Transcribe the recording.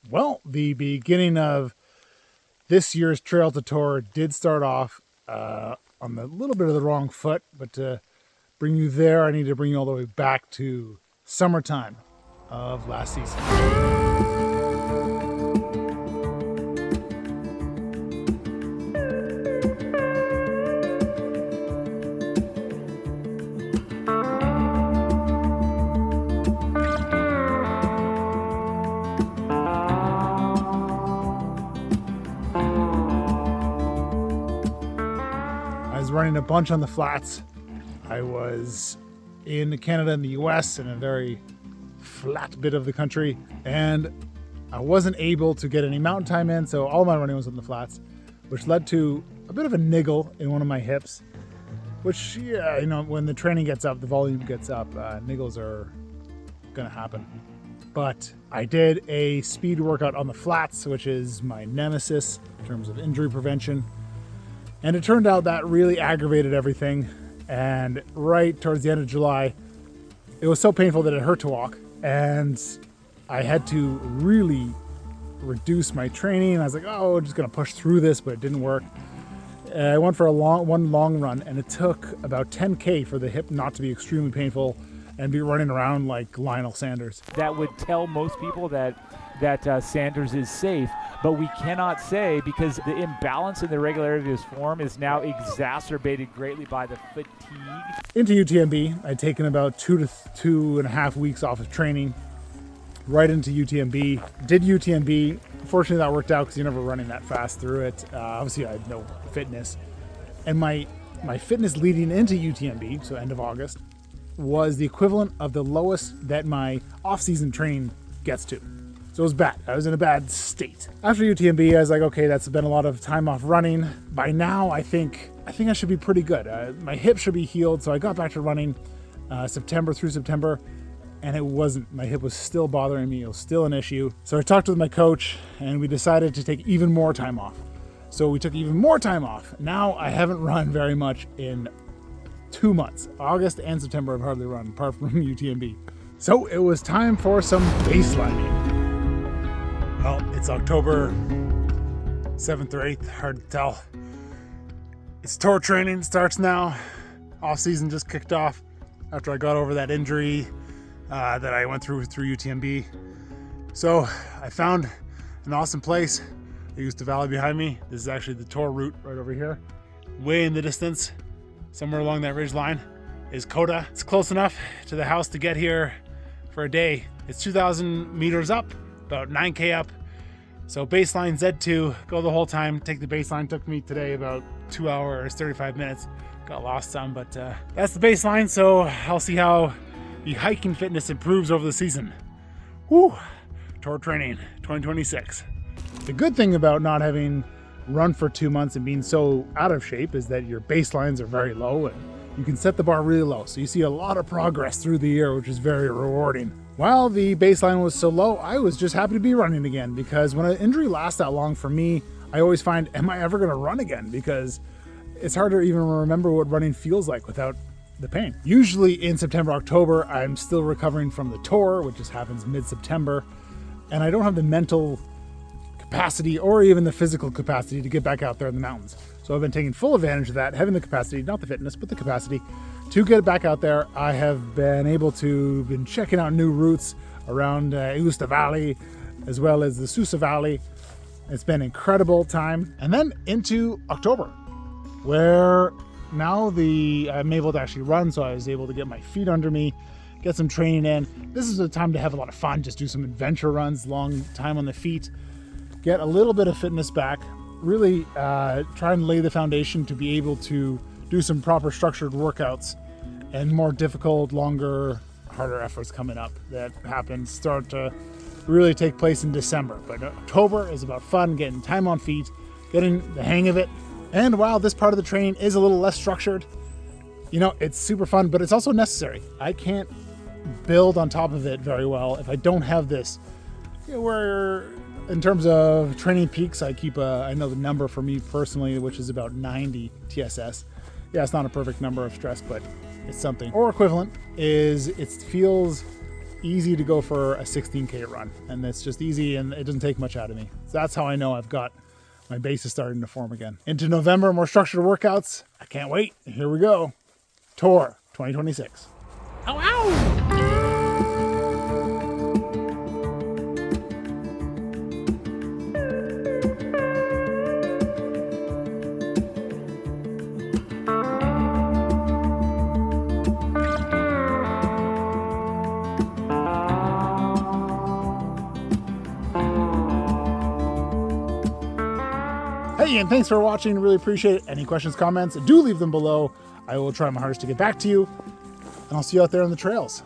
Well, the beginning of this year's Trail to Tour did start off on a little bit of the wrong foot, but to bring you there, I need to bring you all the way back to summertime of last season. I was running a bunch on the flats. I was in Canada and the US in a very flat bit of the country, and I wasn't able to get any mountain time in, so all my running was on the flats, which led to a bit of a niggle in one of my hips, which, yeah, you know, when the training gets up, the volume gets up, niggles are gonna happen. But I did a speed workout on the flats, which is my nemesis in terms of injury prevention. And it turned out that really aggravated everything. And right towards the end of July, it was so painful that it hurt to walk. And I had to really reduce my training. I was like, oh, I'm just gonna push through this, but it didn't work. I went for one long run, and it took about 10K for the hip not to be extremely painful and be running around like Lionel Sanders. That would tell most people that Sanders is safe, but we cannot say, because the imbalance in the regularity of his form is now exacerbated greatly by the fatigue. Into UTMB, I'd taken about 2 to 2.5 weeks off of training, right into UTMB. Did UTMB. Fortunately, that worked out because you're never running that fast through it. Obviously, I had no fitness. And my fitness leading into UTMB, so end of August, was the equivalent of the lowest that my off-season training gets to. So it was bad. I was in a bad state. After UTMB, I was like, okay, that's been a lot of time off running. By now, I think I should be pretty good. My hip should be healed, so I got back to running September through September, and it wasn't. My hip was still bothering me. It was still an issue. So I talked with my coach, and we decided to take even more time off. So we took even more time off. Now I haven't run very much in 2 months. August and September I've hardly run, apart from UTMB. So it was time for some baselining. Well, it's October 7th or 8th, hard to tell. It's tour training, starts now. Off season just kicked off after I got over that injury that I went through UTMB. So I found an awesome place. I used the valley behind me. This is actually the tour route right over here. Way in the distance, somewhere along that ridge line, is Coda. It's close enough to the house to get here for a day. It's 2,000 meters up, about 9K up. So baseline Z2, go the whole time. Take the baseline, took me today about 2 hours, 35 minutes. Got lost some, but that's the baseline. So I'll see how the hiking fitness improves over the season. Whew, tour training 2026. The good thing about not having run for 2 months and being so out of shape is that your baselines are very low and you can set the bar really low. So you see a lot of progress through the year, which is very rewarding. While the baseline was so low, I was just happy to be running again, because when an injury lasts that long for me, I always find, am I ever gonna run again? Because it's hard to even remember what running feels like without the pain. Usually in September, October, I'm still recovering from the tour, which just happens mid-September, and I don't have the mental capacity or even the physical capacity to get back out there in the mountains. So I've been taking full advantage of that, having the capacity, not the fitness, but the capacity to get back out there. I have been able to been checking out new routes around Augusta Valley, as well as the Susa Valley. It's been an incredible time. And then into October, where now I'm able to actually run, so I was able to get my feet under me, get some training in. This is a time to have a lot of fun, just do some adventure runs, long time on the feet, get a little bit of fitness back, really try and lay the foundation to be able to do some proper structured workouts and more difficult, longer, harder efforts coming up that start to really take place in December. But October is about fun, getting time on feet, getting the hang of it. And while this part of the training is a little less structured, you know, it's super fun, but it's also necessary. I can't build on top of it very well if I don't have this. Where in terms of training peaks, I keep I know the number for me personally, which is about 90 TSS. Yeah, it's not a perfect number of stress, but it's something. Or equivalent is, it feels easy to go for a 16K run. And it's just easy and it doesn't take much out of me. So that's how I know I've got my base is starting to form again. Into November, more structured workouts. I can't wait. Here we go. Tour 2026. Ow, ow! Hey, and thanks for watching. Really appreciate it. Any questions, comments, do leave them below. I will try my hardest to get back to you. And I'll see you out there on the trails.